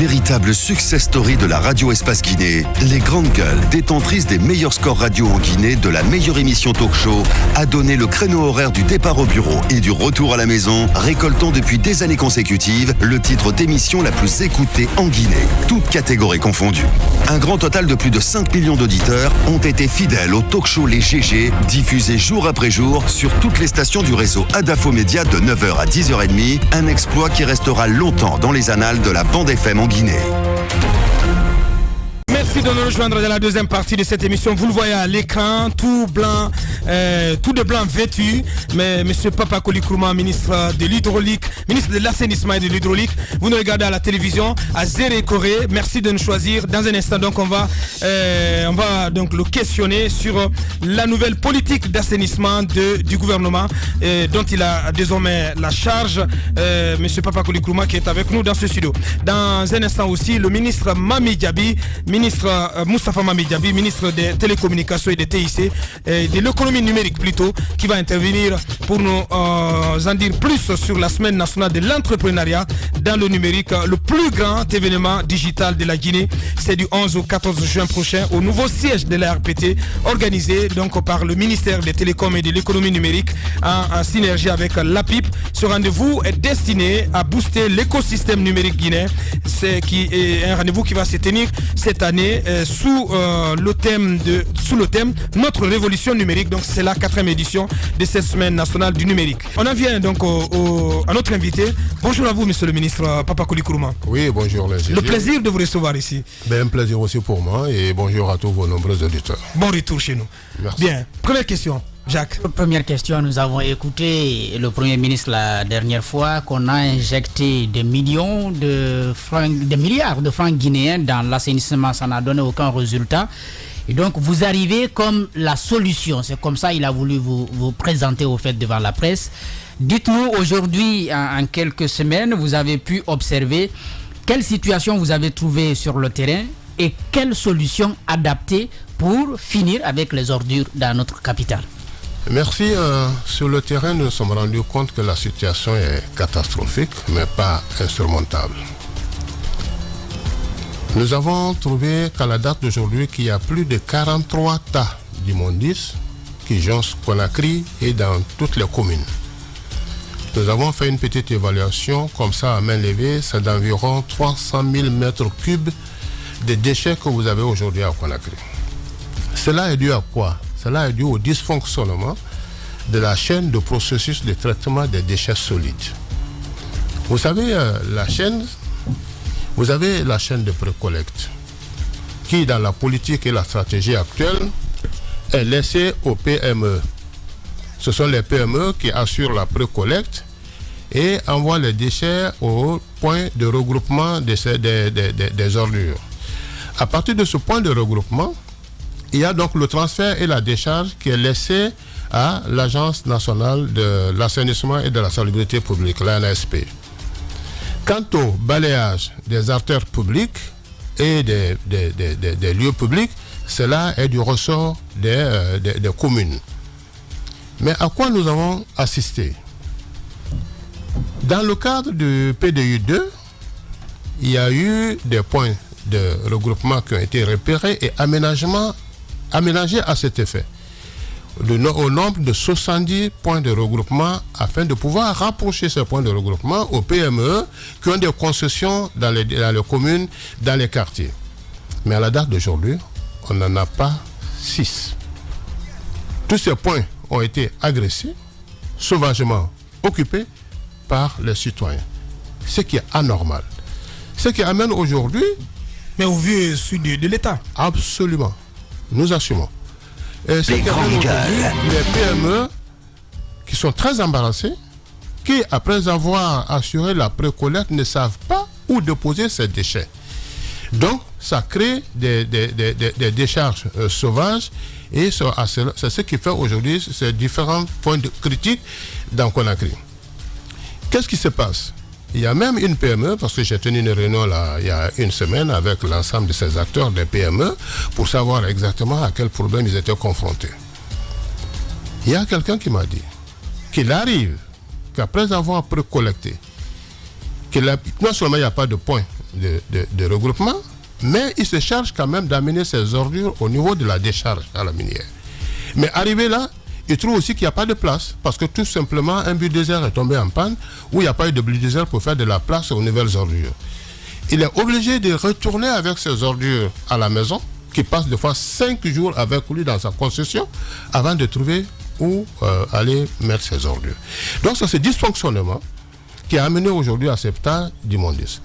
Véritable success story de la radio Espace Guinée, les grandes gueules, détentrices des meilleurs scores radio en Guinée, de la meilleure émission talk show, a donné le créneau horaire du départ au bureau et du retour à la maison, récoltant depuis des années consécutives le titre d'émission la plus écoutée en Guinée, toutes catégories confondues. Un grand total de plus de 5 millions d'auditeurs ont été fidèles au talk show Les GG, diffusé jour après jour sur toutes les stations du réseau Adafo Média de 9h à 10h30, un exploit qui restera longtemps dans les annales de la bande FM en Guinée. Merci de nous rejoindre dans la deuxième partie de cette émission. Vous le voyez à l'écran, tout blanc, tout de blanc vêtu. Mais M. Papakoli Nkrumah, ministre de l'hydraulique, ministre de l'assainissement et de l'hydraulique, vous nous regardez à la télévision, à Zéré Corée. Merci de nous choisir. Dans un instant, donc, on va donc le questionner sur la nouvelle politique d'assainissement du gouvernement dont il a désormais la charge. M. Papakoli Nkrumah qui est avec nous dans ce studio. Dans un instant aussi, le ministre Mami Diaby, ministre Moustapha Mami Diaby, ministre des télécommunications et des TIC, de l'économie numérique plutôt, qui va intervenir pour nous en dire plus sur la semaine nationale de l'entrepreneuriat dans le numérique, le plus grand événement digital de la Guinée. C'est du 11 au 14 juin prochain au nouveau siège de la RPT, organisé donc par le ministère des Télécoms et de l'économie numérique en synergie avec l'APIP. Ce rendez-vous est destiné à booster l'écosystème numérique guinéen. C'est un rendez-vous qui va se tenir cette année sous le thème Notre révolution numérique. Donc c'est la 4e édition de cette semaine nationale du numérique. On en vient donc à notre invité. Bonjour à vous, monsieur le ministre Papakoli Nkrumah. Oui, bonjour les Le plaisir de vous recevoir ici. Un plaisir aussi pour moi et bonjour à tous vos nombreux auditeurs. Bon retour chez nous. Merci. Bien, première question. Jacques. Première question, nous avons écouté le Premier ministre la dernière fois qu'on a injecté des milliards de francs guinéens dans l'assainissement, ça n'a donné aucun résultat. Et donc vous arrivez comme la solution, c'est comme ça il a voulu vous présenter au fait devant la presse. Dites-nous aujourd'hui, en quelques semaines, vous avez pu observer quelle situation vous avez trouvée sur le terrain et quelle solution adaptée pour finir avec les ordures dans notre capitale. Merci. Sur le terrain, nous nous sommes rendus compte que la situation est catastrophique, mais pas insurmontable. Nous avons trouvé qu'à la date d'aujourd'hui, qu'il y a plus de 43 tas d'immondices qui jonchent Conakry et dans toutes les communes. Nous avons fait une petite évaluation, comme ça à main levée, c'est d'environ 300 000 mètres cubes de déchets que vous avez aujourd'hui à Conakry. Cela est dû à quoi? Cela est dû au dysfonctionnement de la chaîne de processus de traitement des déchets solides. Vous savez, vous avez la chaîne de précollecte qui, dans la politique et la stratégie actuelle, est laissée aux PME. Ce sont les PME qui assurent la précollecte et envoient les déchets au point de regroupement des ordures. À partir de ce point de regroupement, il y a donc le transfert et la décharge qui est laissé à l'Agence nationale de l'assainissement et de la salubrité publique, l'ANSP. Quant au balayage des artères publiques et des lieux publics, cela est du ressort des communes. Mais à quoi nous avons assisté? Dans le cadre du PDU 2, il y a eu des points de regroupement qui ont été repérés et aménagés à cet effet, au nombre de 70 points de regroupement afin de pouvoir rapprocher ces points de regroupement aux PME qui ont des concessions dans les communes, dans les quartiers. Mais à la date d'aujourd'hui, on n'en a pas 6. Tous ces points ont été agressés, sauvagement occupés par les citoyens. Ce qui est anormal. Ce qui amène aujourd'hui... Mais au vu de l'État. Absolument. Nous assumons. Et c'est qu'aujourd'hui, les PME qui sont très embarrassés, qui, après avoir assuré la précollecte, ne savent pas où déposer ces déchets. Donc, ça crée des décharges sauvages et c'est ce qui fait aujourd'hui ces différents points de critique dans Conakry. Qu'est-ce qui se passe? Il y a même une PME, parce que j'ai tenu une réunion là, il y a une semaine avec l'ensemble de ces acteurs des PME pour savoir exactement à quel problème ils étaient confrontés. Il y a quelqu'un qui m'a dit qu'il arrive qu'après avoir précollecté, non seulement il n'y a pas de point de regroupement, mais il se charge quand même d'amener ses ordures au niveau de la décharge à la minière. Mais arrivé là, il trouve aussi qu'il n'y a pas de place, parce que tout simplement, un bulldozer est tombé en panne, où il n'y a pas eu de bulldozer pour faire de la place aux nouvelles ordures. Il est obligé de retourner avec ses ordures à la maison, qui passe des fois 5 jours avec lui dans sa concession, avant de trouver où aller mettre ses ordures. Donc c'est ce dysfonctionnement qui a amené aujourd'hui à Septa d'Immondices.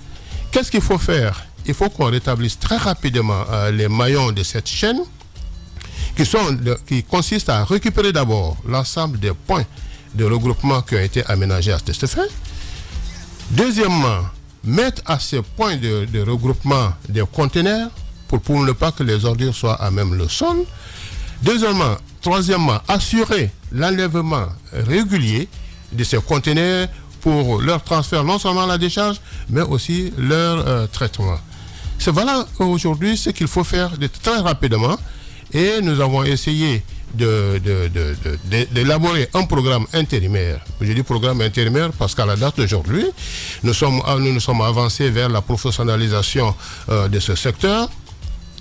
Qu'est-ce qu'il faut faire? Il faut qu'on rétablisse très rapidement les maillons de cette chaîne, qui consiste à récupérer d'abord l'ensemble des points de regroupement qui ont été aménagés à cet effet. Deuxièmement, mettre à ces points de regroupement des conteneurs pour ne pas que les ordures soient à même le sol. Troisièmement, assurer l'enlèvement régulier de ces conteneurs pour leur transfert non seulement à la décharge, mais aussi leur traitement. C'est voilà aujourd'hui ce qu'il faut faire très rapidement, et nous avons essayé d'élaborer un programme intérimaire. Je dis programme intérimaire parce qu'à la date d'aujourd'hui, nous nous sommes avancés vers la professionnalisation de ce secteur.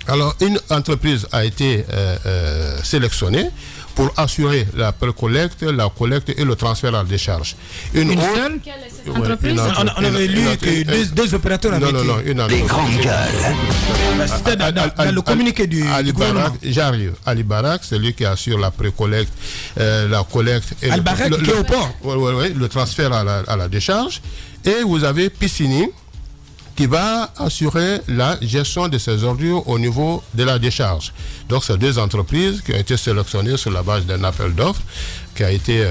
Alors, une entreprise a été sélectionnée pour assurer la collecte, la collecte et le transfert à la décharge. Une seule entreprise? On avait lu que deux opérateurs avaient été... Non, une entreprise. Les grandes gueules. C'était dans le communiqué du gouvernement. J'arrive. Ali Barak, c'est lui qui assure la précollecte, la collecte... Ali Barak qui est au port. Oui, le transfert à la décharge. Et vous avez Piscini, qui va assurer la gestion de ces ordures au niveau de la décharge. Donc, c'est deux entreprises qui ont été sélectionnées sur la base d'un appel d'offres qui a été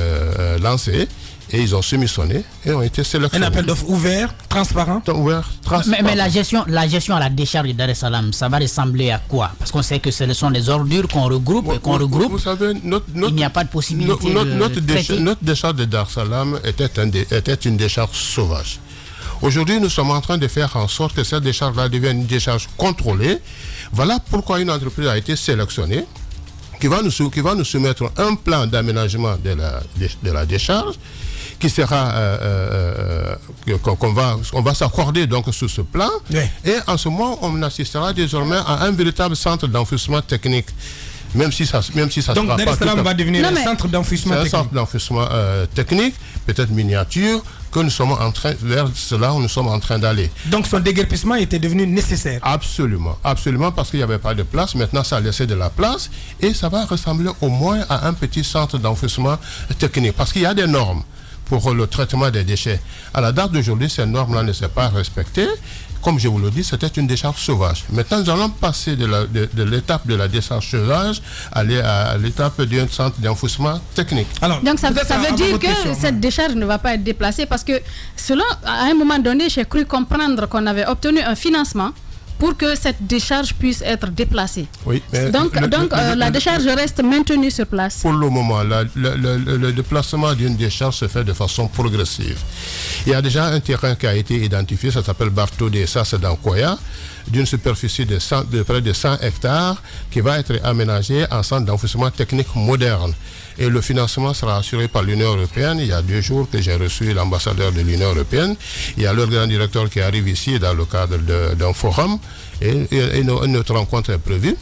lancé, et ils ont soumissionné et ont été sélectionnés. Un appel d'offres ouvert, transparent. Mais la gestion à la décharge de Dar es Salaam, ça va ressembler à quoi? Parce qu'on sait que ce sont des ordures qu'on regroupe et qu'on regroupe. Vous savez, il n'y a pas de possibilité notre décharge de Dar es Salaam était une décharge sauvage. Aujourd'hui, nous sommes en train de faire en sorte que cette décharge-là devienne une décharge contrôlée. Voilà pourquoi une entreprise a été sélectionnée qui va nous soumettre un plan d'aménagement de la décharge qui sera on va s'accorder donc sur ce plan. Oui. Et en ce moment, on assistera désormais à un véritable centre d'enfouissement technique. Même si ça donc, Dar es Salaam va devenir un centre d'enfouissement technique. Un centre d'enfouissement technique, peut-être miniature, que nous sommes en train, vers cela nous sommes en train d'aller. Donc son déguerpissement était devenu nécessaire. Absolument, parce qu'il n'y avait pas de place. Maintenant, ça a laissé de la place et ça va ressembler au moins à un petit centre d'enfouissement technique. Parce qu'il y a des normes pour le traitement des déchets. À la date d'aujourd'hui, ces normes-là ne sont pas respectées. Comme je vous le dis, c'était une décharge sauvage. Maintenant, nous allons passer de l'étape de la décharge sauvage à l'étape d'un centre d'enfouissement technique. Alors, donc, ça veut dire que cette décharge ne va pas être déplacée parce que, à un moment donné, j'ai cru comprendre qu'on avait obtenu un financement pour que cette décharge puisse être déplacée. Oui, mais donc la décharge reste maintenue sur place. Pour le moment, le déplacement d'une décharge se fait de façon progressive. Il y a déjà un terrain qui a été identifié, ça s'appelle Barto de ça, c'est dans Koya, d'une superficie de près de 100 hectares qui va être aménagé en centre d'enfouissement technique moderne. Et le financement sera assuré par l'Union européenne. Il y a 2 jours que j'ai reçu l'ambassadeur de l'Union européenne. Il y a leur grand directeur qui arrive ici dans le cadre d'un forum et notre rencontre est prévue.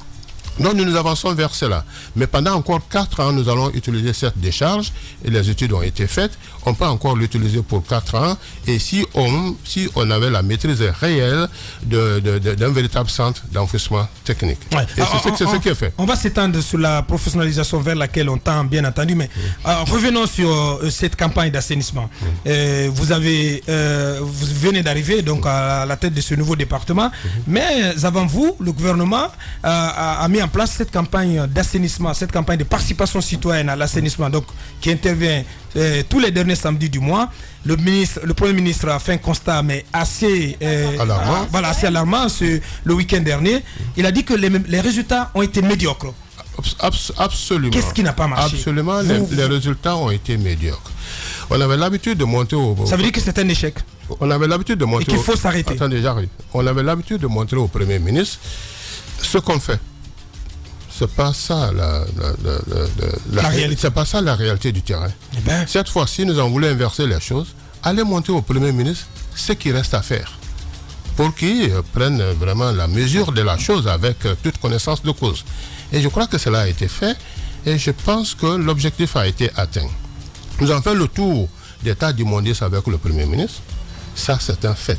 Donc nous avançons vers cela. Mais pendant encore 4 ans, nous allons utiliser cette décharge et les études ont été faites. On peut encore l'utiliser pour 4 ans. Et si on avait la maîtrise réelle d'un véritable centre d'enfouissement technique. Ouais. Et c'est ce qui est fait. On va s'étendre sur la professionnalisation vers laquelle on tend, bien entendu. Mais revenons sur cette campagne d'assainissement. Vous venez d'arriver donc à la tête de ce nouveau département. Mais avant vous, le gouvernement a mis en place cette campagne d'assainissement, cette campagne de participation citoyenne à l'assainissement, donc qui intervient tous les derniers samedis du mois. Le Premier ministre a fait un constat mais assez alarmant le week-end dernier. Il a dit que les résultats ont été médiocres. Absolument. Qu'est-ce qui n'a pas marché? Absolument, les résultats ont été médiocres. On avait l'habitude de monter Ça veut dire que c'est un échec. On avait l'habitude de monter. Et qu'il faut s'arrêter. Attendez, j'arrive. On avait l'habitude de montrer au Premier ministre ce qu'on fait. C'est pas ça la réalité. C'est pas ça la réalité du terrain. Cette fois-ci, nous avons voulu inverser les choses. Aller monter au Premier ministre ce qui reste à faire pour qu'ils prennent vraiment la mesure de la chose avec toute connaissance de cause. Et je crois que cela a été fait et je pense que l'objectif a été atteint. Nous avons fait le tour d'état d'immondice avec le Premier ministre. Ça, c'est un fait.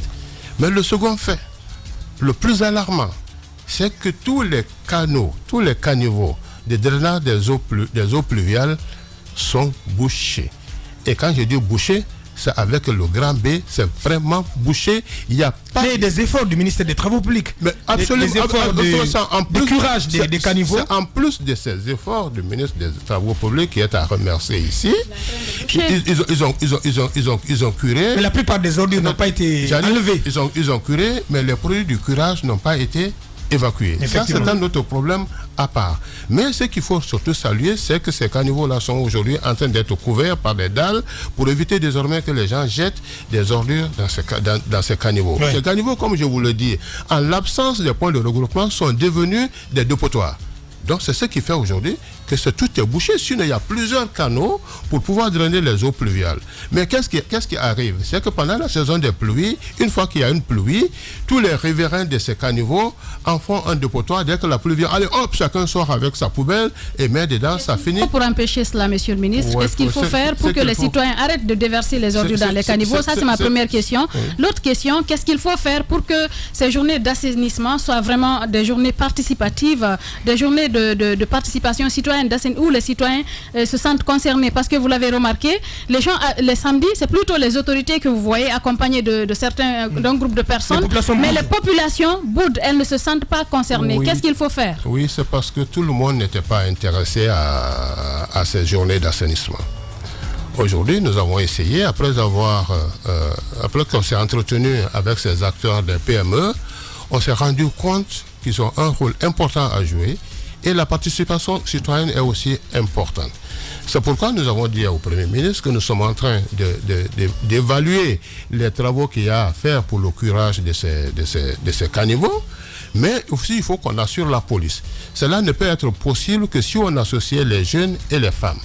Mais le second fait, le plus alarmant, c'est que tous les canaux, tous les caniveaux de drainage des eaux pluviales sont bouchés. Et quand je dis bouchés, c'est avec le grand B, c'est vraiment bouché. Il n'y a pas... Mais des efforts du ministère des Travaux publics. Mais absolument. Les efforts de curage des caniveaux. C'est en plus de ces efforts du ministre des Travaux publics qui est à remercier ici. Ils ont curé. Mais la plupart des ordures n'ont pas été enlevées. Ils ont curé, mais les produits du curage n'ont pas été évacués. Ça, c'est un autre problème à part. Mais ce qu'il faut surtout saluer, c'est que ces caniveaux-là sont aujourd'hui en train d'être couverts par des dalles pour éviter désormais que les gens jettent des ordures dans ces caniveaux. Oui. Ces caniveaux, comme je vous le dis, en l'absence des points de regroupement, sont devenus des dépotoirs. Donc c'est ce qui fait aujourd'hui que tout est bouché. Sinon, il y a plusieurs canaux pour pouvoir drainer les eaux pluviales. Mais qu'est-ce qui arrive? C'est que pendant la saison des pluies, une fois qu'il y a une pluie, tous les riverains de ces caniveaux en font un dépotoir. Dès que la pluie vient, allez hop, chacun sort avec sa poubelle et met dedans, ça finit. Pour empêcher cela, monsieur le ministre, qu'est-ce qu'il faut faire pour que les citoyens arrêtent de déverser les ordures dans les caniveaux? Ça, c'est ma première question. Oui. L'autre question, qu'est-ce qu'il faut faire pour que ces journées d'assainissement soient vraiment des journées participatives, des journées de participation citoyenne où les citoyens se sentent concernés? Parce que vous l'avez remarqué, les gens, les samedis, c'est plutôt les autorités que vous voyez accompagnées d'un groupe de personnes, mais les populations boudent, elles ne se sentent pas concernées. Oui. Qu'est-ce qu'il faut faire? Oui, c'est parce que tout le monde n'était pas intéressé à ces journées d'assainissement. Aujourd'hui, nous avons essayé, après qu'on s'est entretenu avec ces acteurs des PME, on s'est rendu compte qu'ils ont un rôle important à jouer. Et la participation citoyenne est aussi importante. C'est pourquoi nous avons dit au Premier ministre que nous sommes en train d'évaluer les travaux qu'il y a à faire pour le curage de ces caniveaux. Mais aussi, il faut qu'on assure la police. Cela ne peut être possible que si on associe les jeunes et les femmes.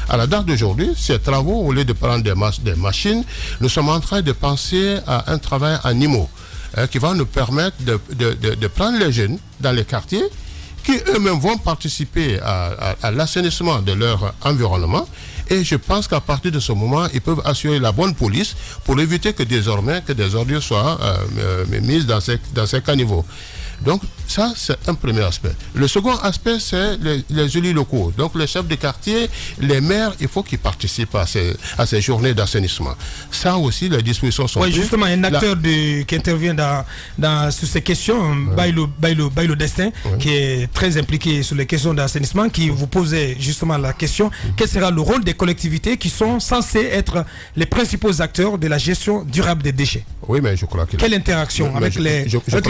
À la date d'aujourd'hui, ces travaux, au lieu de prendre des machines, nous sommes en train de penser à un travail en IMO qui va nous permettre de prendre les jeunes dans les quartiers qui eux-mêmes vont participer à l'assainissement de leur environnement. Et je pense qu'à partir de ce moment, ils peuvent assurer la bonne police pour éviter que désormais que des ordures soient mises dans ces caniveaux. Donc ça, c'est un premier aspect. Le second aspect, c'est les élus locaux. Donc les chefs de quartier, les maires, il faut qu'ils participent à ces journées d'assainissement. Ça aussi, les dispositions sont prises. Oui, justement, un acteur qui intervient sur ces questions, Bailo Destin, qui est très impliqué sur les questions d'assainissement, qui vous posait justement la question, quel sera le rôle des collectivités qui sont censées être les principaux acteurs de la gestion durable des déchets? Oui, mais je crois qu'il Quelle interaction avec les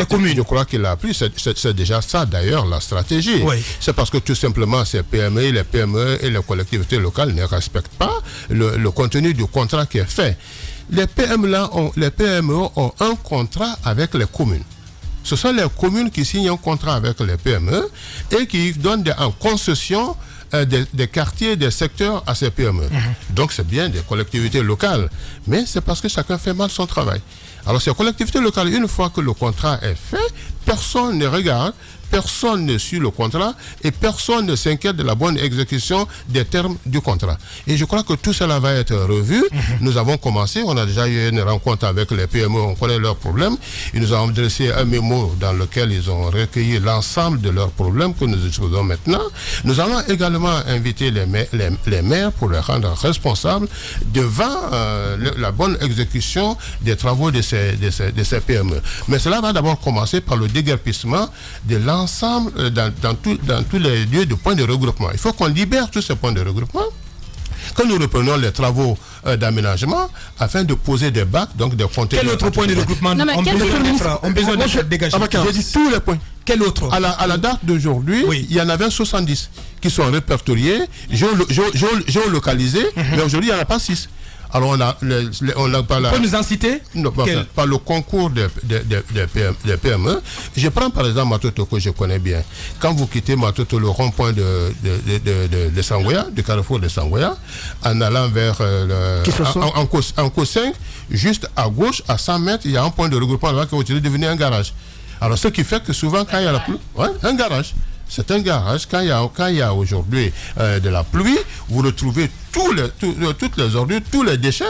communes? Je crois qu'il a appris. C'est déjà ça d'ailleurs la stratégie. Oui. C'est parce que tout simplement ces PME, les PME et les collectivités locales ne respectent pas le contenu du contrat qui est fait. Les PME ont un contrat avec les communes. Ce sont les communes qui signent un contrat avec les PME et qui donnent en concession des quartiers, des secteurs à ces PME. Donc c'est bien des collectivités locales, mais c'est parce que chacun fait mal son travail. Alors ces collectivités locales, une fois que le contrat est fait, personne ne regarde, personne ne suit le contrat et personne ne s'inquiète de la bonne exécution des termes du contrat. Et je crois que tout cela va être revu. Nous avons commencé, on a déjà eu une rencontre avec les PME, on connaît leurs problèmes. Ils nous ont adressé un mémo dans lequel ils ont recueilli l'ensemble de leurs problèmes que nous exposons maintenant. Nous allons également inviter les maires pour les rendre responsables devant la bonne exécution des travaux de ces PME. Mais cela va d'abord commencer par le déguerpissement de l'ensemble dans tous les lieux de points de regroupement. Il faut qu'on libère tous ces points de regroupement, que nous reprenons les travaux d'aménagement afin de poser des bacs, donc des conteneurs. Quel autre point de regroupement on besoin de dégager? J'ai dit tous les points. Quel autre? À la date d'aujourd'hui, il y en avait 70 qui sont répertoriés, géolocalisés, mais aujourd'hui il n'y en a pas 6. Alors on n'a pas la... Vous pouvez nous en citer? Non, par le concours des PME. Je prends par exemple Matoto que je connais bien. Quand vous quittez Matoto, le rond-point de Sangoya, du carrefour de Sangoya, en allant vers en Co5, juste à gauche, à 100 mètres, il y a un point de regroupement là qui va devenir un garage. Alors ce qui fait que souvent quand il y a la pluie, un garage. C'est un garage. Quand il y a aujourd'hui de la pluie, vous retrouvez toutes les ordures, tous les déchets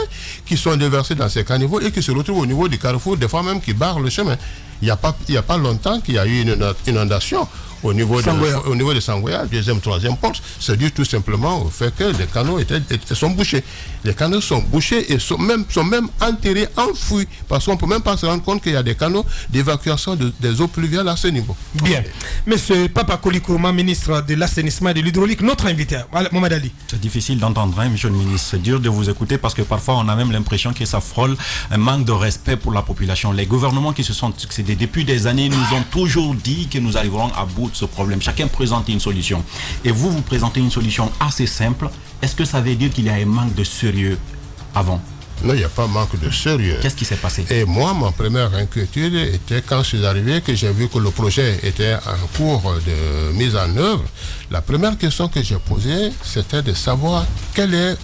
qui sont déversés dans ces caniveaux et qui se retrouvent au niveau du carrefour, des fois même qui barrent le chemin. Il n'y a pas longtemps qu'il y a eu une inondation au niveau de Sangoya, deuxième, troisième porte. C'est dû tout simplement au fait que les canaux sont bouchés. Les canaux sont bouchés et sont même enterrés, enfouis, parce qu'on ne peut même pas se rendre compte qu'il y a des canaux d'évacuation des eaux pluviales à ce niveau. Bien. Monsieur Papa Kolikrouma, ministre de l'assainissement et de l'hydraulique, notre invité, Mohamed Ali. C'est difficile d'entendre, hein, monsieur le ministre. C'est dur de vous écouter parce que parfois on a même l'impression que ça frôle un manque de respect pour la population. Les gouvernements qui se sont succédés depuis des années nous ont toujours dit que nous arriverons à bout de ce problème. Chacun présente une solution. Et vous présentez une solution assez simple. Est-ce que ça veut dire qu'il y a un manque de sérieux avant? Non, il n'y a pas manque de sérieux. Qu'est-ce qui s'est passé? Et moi, ma première inquiétude était quand je suis arrivé, que j'ai vu que le projet était en cours de mise en œuvre. La première question que j'ai posée, c'était de savoir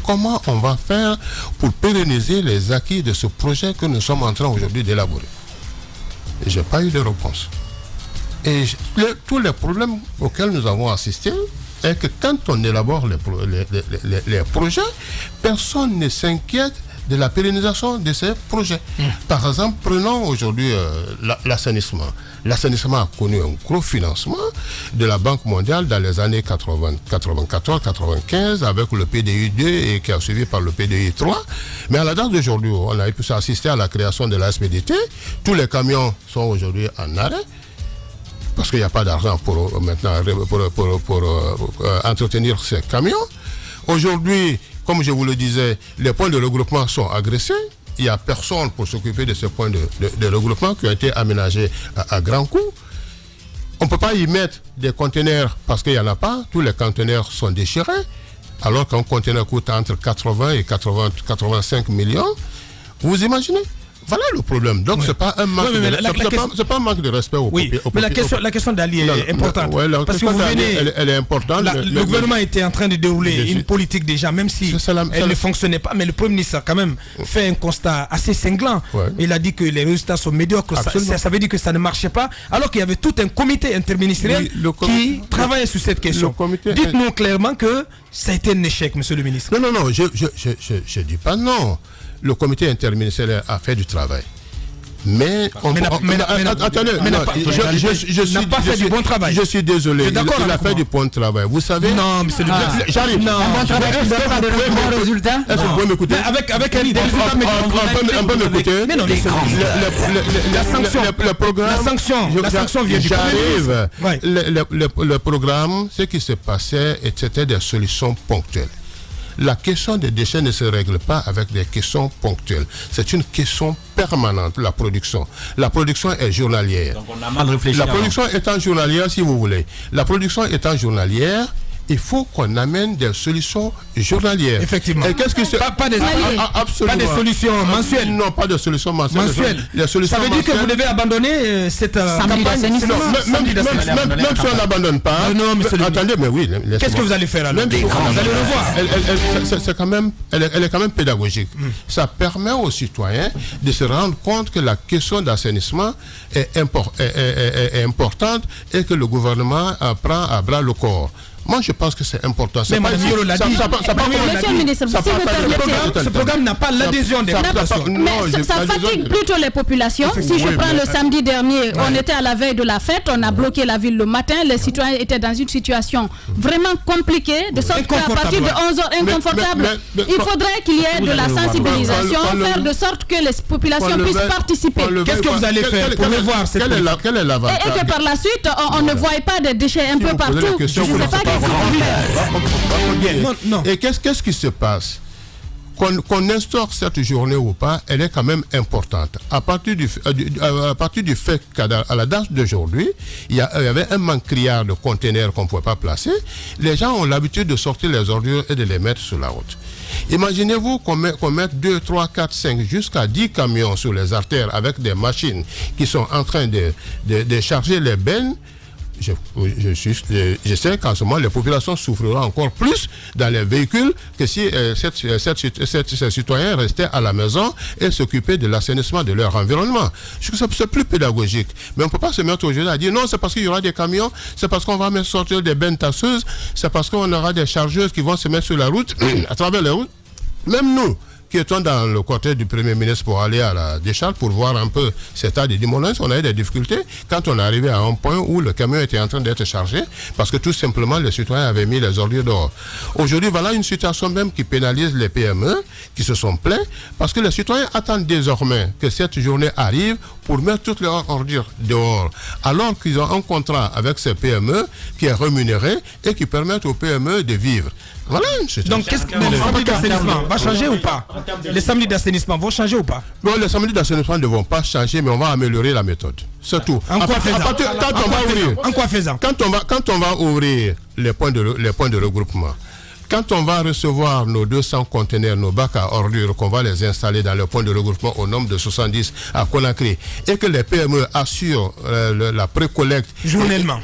comment on va faire pour pérenniser les acquis de ce projet que nous sommes en train aujourd'hui d'élaborer. Je n'ai pas eu de réponse. Et tous les problèmes auxquels nous avons assisté, est que quand on élabore les projets, personne ne s'inquiète de la pérennisation de ces projets. Par exemple, prenons aujourd'hui l'assainissement. L'assainissement a connu un gros financement de la Banque mondiale dans les années 94-95 avec le PDI 2 et qui a suivi par le PDI 3. Mais à la date d'aujourd'hui, on a pu assister à la création de la SPDT. Tous les camions sont aujourd'hui en arrêt parce qu'il n'y a pas d'argent pour entretenir ces camions. Aujourd'hui, comme je vous le disais, les points de regroupement sont agressés. Il n'y a personne pour s'occuper de ces points de regroupement qui ont été aménagés à grands coûts. On ne peut pas y mettre des conteneurs parce qu'il n'y en a pas. Tous les conteneurs sont déchirés. Alors qu'un conteneur coûte entre 80 et 85 millions. Vous imaginez? Voilà le problème. Donc, c'est pas un manque c'est pas un manque de respect au mais la question d'Ali est importante. Parce que vous venez, elle est importante. Le gouvernement était en train de dérouler une politique déjà, même si elle ne fonctionnait pas. Mais le Premier ministre a quand même fait un constat assez cinglant. Il a dit que les résultats sont médiocres. Ça veut dire que ça ne marchait pas. Alors qu'il y avait tout un comité interministériel qui travaillait sur cette question. Dites-nous clairement que ça a été un échec, monsieur le ministre. Non, je ne dis pas non. Le comité interministériel a fait du travail. Mais attendez, je n'a pas fait du bon travail. Je suis désolé. Il a fait du bon travail. Vous savez. Non, monsieur le ministre. J'arrive. Non, un bon travail qui donne pas de bons résultats. Est-ce que vous pouvez m'écouter? Avec un résultat un peu m'écouter. Mais non, la sanction vient du J'arrive. Le programme, ce qui se passait, c'était des solutions ponctuelles. La question des déchets ne se règle pas avec des questions ponctuelles. C'est une question permanente, la production. La production est journalière. Donc on a mal réfléchi. La production étant journalière, si vous voulez. La production étant journalière, il faut qu'on amène des solutions journalières. Effectivement. Et qu'est-ce que c'est? Pas des solutions mensuelles. Non, pas de solutions mensuelles. Ça veut dire que vous devez abandonner cette campagne. Même si on n'abandonne pas. Non, mais attendez, mais oui. Qu'est-ce que vous allez faire alors? Vous allez revoir. Elle est quand même pédagogique. Ça permet aux citoyens de se rendre compte que la question d'assainissement est importante et que le gouvernement prend à bras le corps. Moi, je pense que c'est important. Mais Mme Yoro l'a dit. Monsieur le ministre, si vous permettez, ce programme n'a pas l'adhésion des populations. Mais ça fatigue plutôt les populations. Si je prends le samedi dernier, on était à la veille de la fête, on a bloqué la ville le matin, les citoyens étaient dans une situation vraiment compliquée, de sorte qu'à partir de 11h, inconfortable, il faudrait qu'il y ait de la sensibilisation, faire de sorte que les populations puissent participer. Qu'est-ce que vous allez faire pour revoir cette politique? Quel est l'avantage? Et que par la suite, on ne voit pas des déchets un peu partout. Je ne sais pas. Et qu'est-ce qui se passe? Qu'on instaure cette journée ou pas, elle est quand même importante. À partir du fait qu'à la date d'aujourd'hui, il y avait un manque criard de conteneurs qu'on ne pouvait pas placer, les gens ont l'habitude de sortir les ordures et de les mettre sur la route. Imaginez-vous qu'on mette 2, 3, 4, 5, jusqu'à 10 camions sur les artères avec des machines qui sont en train de charger les bennes. Je sais qu'en ce moment, les populations souffriront encore plus dans les véhicules que si ces citoyens restaient à la maison et s'occupaient de l'assainissement de leur environnement. Je trouve que c'est plus pédagogique. Mais on ne peut pas se mettre aujourd'hui à dire non, c'est parce qu'il y aura des camions, c'est parce qu'on va mettre sortir des bennes tasseuses, c'est parce qu'on aura des chargeuses qui vont se mettre sur la route, à travers les routes. Même nous, qui étions dans le cortège du Premier ministre pour aller à la décharge, pour voir un peu cet état de démolissement, on a eu des difficultés quand on est arrivé à un point où le camion était en train d'être chargé, parce que tout simplement les citoyens avaient mis les ordures dehors. Aujourd'hui, voilà une situation même qui pénalise les PME, qui se sont plaints, parce que les citoyens attendent désormais que cette journée arrive pour mettre toutes leurs ordures dehors, alors qu'ils ont un contrat avec ces PME qui est rémunéré et qui permet aux PME de vivre. Voilà. Donc, qu'est-ce que les samedis d'assainissement va changer ou pas? Les samedis d'assainissement vont changer ou pas? Non, les samedis d'assainissement ne vont pas changer, mais on va améliorer la méthode. C'est tout. En quoi faisant? Quand on va ouvrir les points de regroupement, quand on va recevoir nos 200 conteneurs, nos bacs à ordures, qu'on va les installer dans le point de regroupement au nombre de 70 à Conakry, et que les PME assurent la précollecte journellement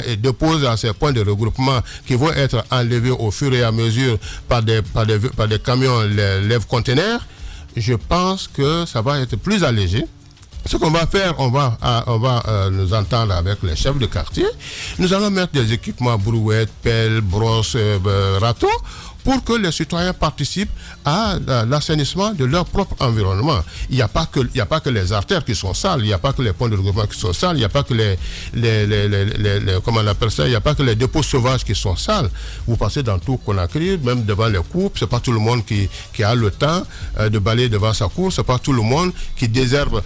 et déposent à ces points de regroupement qui vont être enlevés au fur et à mesure par des camions lève-conteneurs, je pense que ça va être plus allégé. Ce qu'on va faire, on va nous entendre avec les chefs de quartier. Nous allons mettre des équipements brouettes, pelles, brosses, râteaux, pour que les citoyens participent à l'assainissement de leur propre environnement. Il n'y a pas que les artères qui sont sales, il n'y a pas que les points de regroupement qui sont sales, il n'y a pas que comment on appelle ça, il n'y a pas que les dépôts sauvages qui sont sales. Vous passez dans tout Conakry, même devant les coupes, c'est pas tout le monde qui a le temps de balayer devant sa cour, c'est pas tout le monde qui désherbe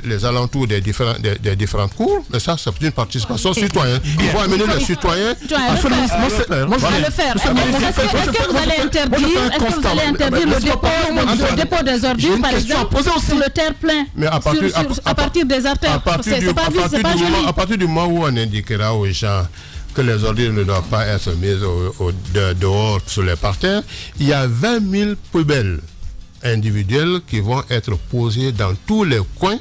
les alentours des différentes cours, mais ça, c'est une participation citoyenne. Il faut amener les citoyens à le faire. Vous allez interdire le dépôt des ordures, par exemple, sur le terre-plein, à partir des artères. À partir du moment où on indiquera aux gens que les ordures ne doivent pas être mises dehors sur les parterres, il y a 20 000 poubelles individuelles qui vont être posées dans tous les coins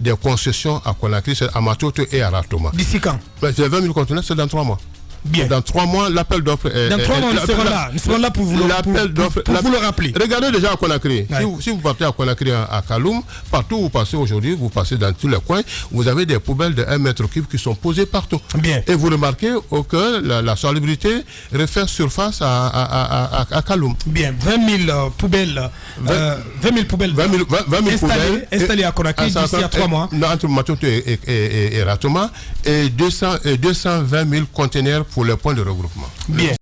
des concessions à Conakry, à Matoto et à Ratoma. D'ici quand? Les 20 000 conteneurs, c'est dans 3 mois. Bien. Dans 3 mois, l'appel d'offres est... Dans 3 mois, nous serons là pour vous le rappeler. Regardez déjà à Conakry. Ouais. Si vous partez à Conakry, à Kaloum, partout où vous passez aujourd'hui, vous passez dans tous les coins, vous avez des poubelles de 1 mètre cube qui sont posées partout. Bien. Et vous remarquez que la salubrité refait surface à Kaloum. Bien. 20 000 poubelles. 20 000 poubelles installées à Conakry d'ici à 3 mois. Entre Matoto et Ratoma. Et 220 000 conteneurs pour les points de regroupement. Bien.